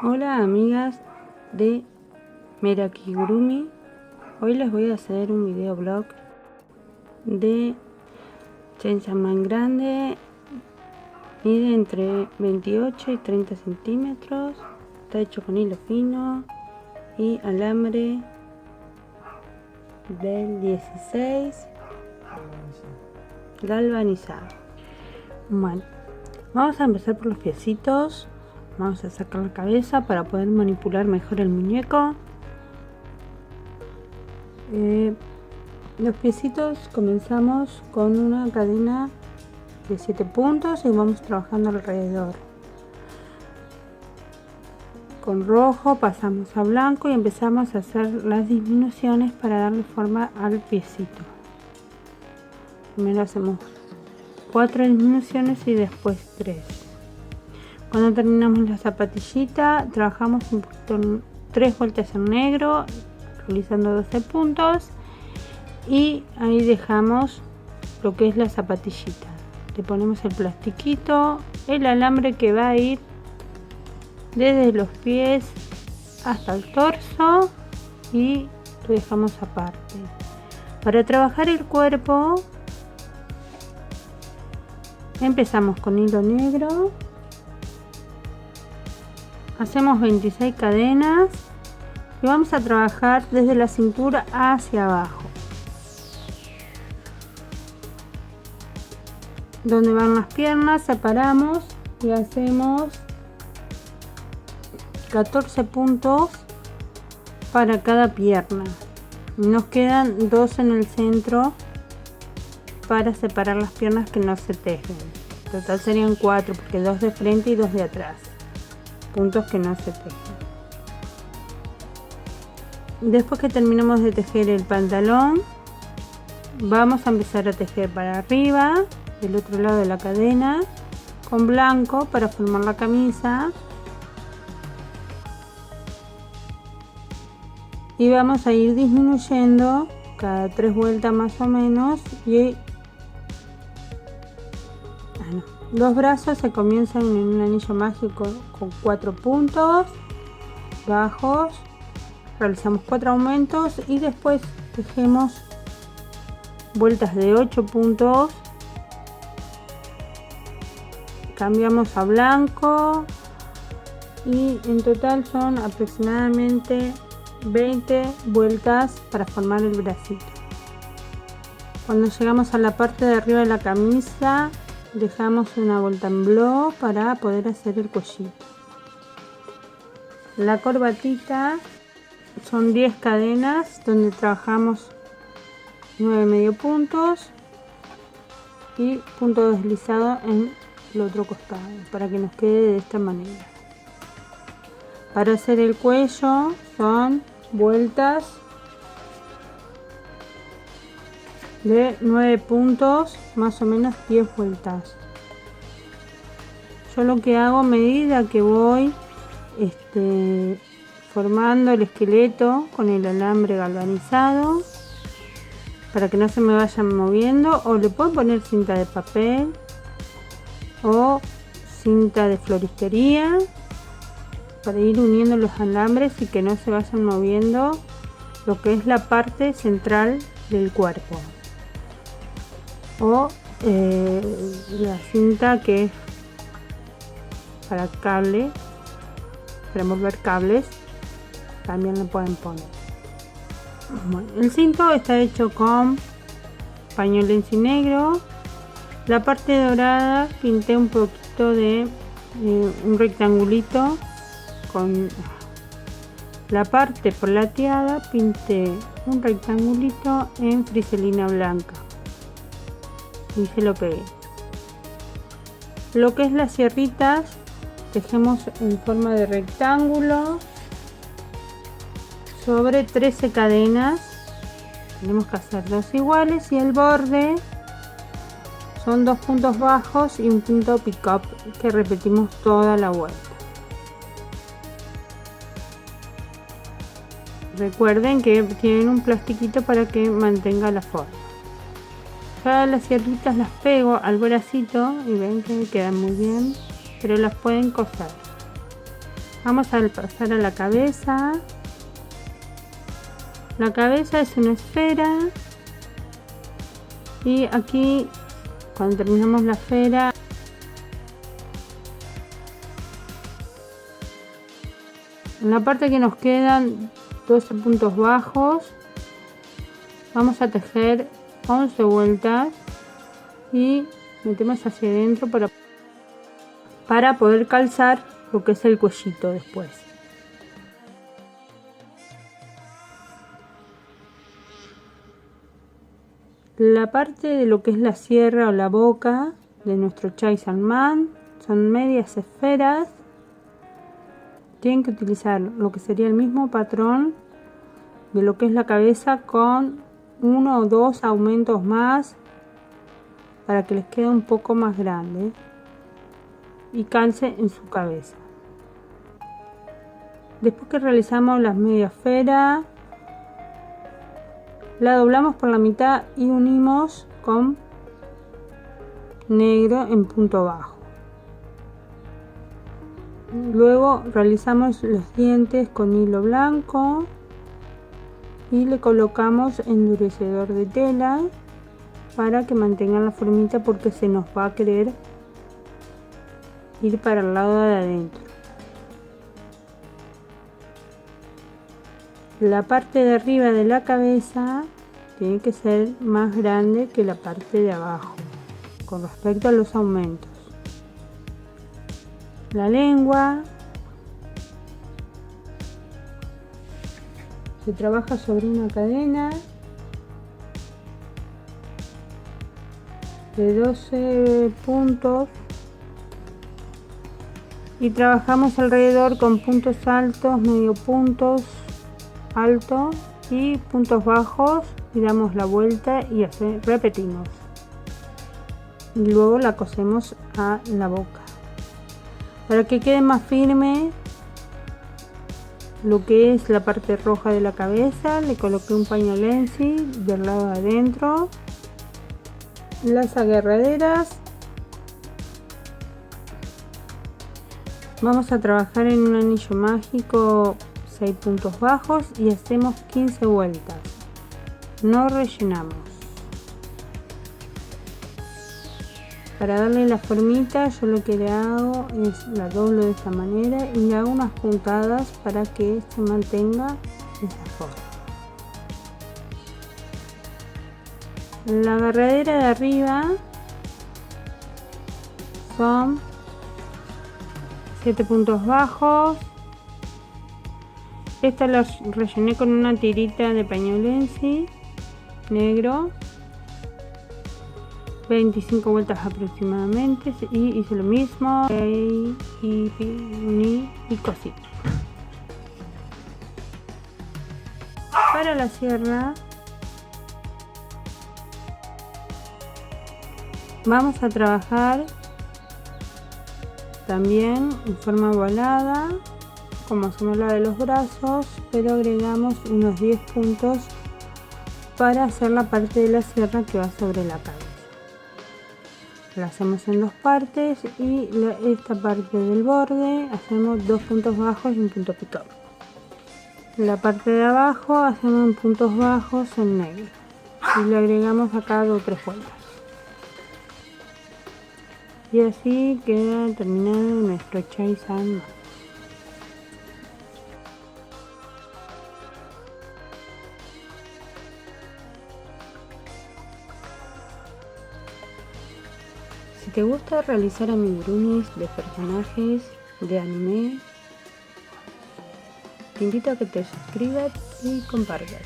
Hola amigas de Merakigurumi. Hoy les voy a hacer un video blog de Chainsaw Man grande. Mide entre 28 y 30 centímetros. Está hecho con hilo fino y alambre del 16 galvanizado. Bueno, vamos a empezar por los piecitos. Vamos a sacar la cabeza para poder manipular mejor el muñeco. Los piecitos comenzamos con una cadena de 7 puntos y vamos trabajando alrededor. Con rojo pasamos a blanco y empezamos a hacer las disminuciones para darle forma al piecito. Primero hacemos 4 disminuciones y después 3. Cuando terminamos la zapatillita, trabajamos 3 vueltas en negro, realizando 12 puntos, y ahí dejamos lo que es la zapatillita. Le ponemos el plastiquito, el alambre que va a ir desde los pies hasta el torso y lo dejamos aparte. Para trabajar el cuerpo, empezamos con hilo negro. Hacemos 26 cadenas y vamos a trabajar desde la cintura hacia abajo. Donde van las piernas, separamos y hacemos 14 puntos para cada pierna. Nos quedan 2 en el centro para separar las piernas que no se tejen. En total serían 4 porque 2 de frente y 2 de atrás. Puntos que no se tejen. Después que terminamos de tejer el pantalón, vamos a empezar a tejer para arriba del otro lado de la cadena con blanco para formar la camisa, y vamos a ir disminuyendo cada 3 vueltas más o menos. Y los brazos se comienzan en un anillo mágico con 4 puntos bajos, realizamos 4 aumentos y después tejemos vueltas de 8 puntos, cambiamos a blanco y en total son aproximadamente 20 vueltas para formar el bracito. Cuando llegamos a la parte de arriba de la camisa, dejamos una vuelta en bloc para poder hacer el cuellito. La corbatita son 10 cadenas donde trabajamos 9 medio puntos y punto deslizado en el otro costado para que nos quede de esta manera. Para hacer el cuello son vueltas de 9 puntos, más o menos 10 vueltas. Yo lo que hago a medida que voy formando el esqueleto con el alambre galvanizado para que no se me vayan moviendo, o le puedo poner cinta de papel o cinta de floristería para ir uniendo los alambres y que no se vayan moviendo lo que es la parte central del cuerpo, o la cinta que es para cable, para envolver cables, también lo pueden poner. Bueno, el cinto está hecho con pañolensi negro. La parte dorada pinté un poquito de un rectangulito. Con la parte plateada pinté un rectangulito en friselina blanca y se lo pegué. Lo que es las sierritas, tejemos en forma de rectángulo sobre 13 cadenas. Tenemos que hacer 2 iguales y el borde son 2 puntos bajos y un punto pick up que repetimos toda la vuelta. Recuerden que tienen un plastiquito para que mantenga la forma. Ya las sierritas las pego al bracito y ven que quedan muy bien, pero las pueden coser. Vamos a pasar a la cabeza. La cabeza es una esfera y aquí cuando terminamos la esfera en la parte que nos quedan 12 puntos bajos vamos a tejer 11 vueltas y metemos hacia adentro para poder calzar lo que es el cuellito después. La parte de lo que es la sierra o la boca de nuestro chai san man son medias esferas. Tienen que utilizar lo que sería el mismo patrón de lo que es la cabeza con 1 o 2 aumentos más para que les quede un poco más grande y calce en su cabeza. Después que realizamos las media esfera, la doblamos por la mitad y unimos con negro en punto bajo. Luego realizamos los dientes con hilo blanco y le colocamos endurecedor de tela para que mantengan la formita porque se nos va a querer ir para el lado de adentro. La parte de arriba de la cabeza tiene que ser más grande que la parte de abajo con respecto a los aumentos. La lengua se trabaja sobre una cadena de 12 puntos y trabajamos alrededor con puntos altos, medio puntos alto y puntos bajos y damos la vuelta y repetimos y luego la cosemos a la boca para que quede más firme lo que es la parte roja de la cabeza. Le coloqué un paño lenzi del lado de adentro, las agarraderas. Vamos a trabajar en un anillo mágico 6 puntos bajos y hacemos 15 vueltas, no rellenamos. Para darle la formita yo lo que le hago es la doblo de esta manera y le hago unas puntadas para que se mantenga de esa forma. La agarradera de arriba son 7 puntos bajos. Esta la rellené con una tirita de paño lenzi negro, 25 vueltas aproximadamente, y hice lo mismo y uní y cosí. Para la sierra vamos a trabajar también en forma ovalada como hacemos la de los brazos, pero agregamos unos 10 puntos para hacer la parte de la sierra que va sobre la cabeza. La hacemos en dos partes y esta parte del borde hacemos 2 puntos bajos y un punto picado. La parte de abajo hacemos puntos bajos en negro y le agregamos acá 2 o 3 vueltas. Y así queda terminado nuestro chai san man. Si te gusta realizar amigurumis de personajes de anime, te invito a que te suscribas y compartas.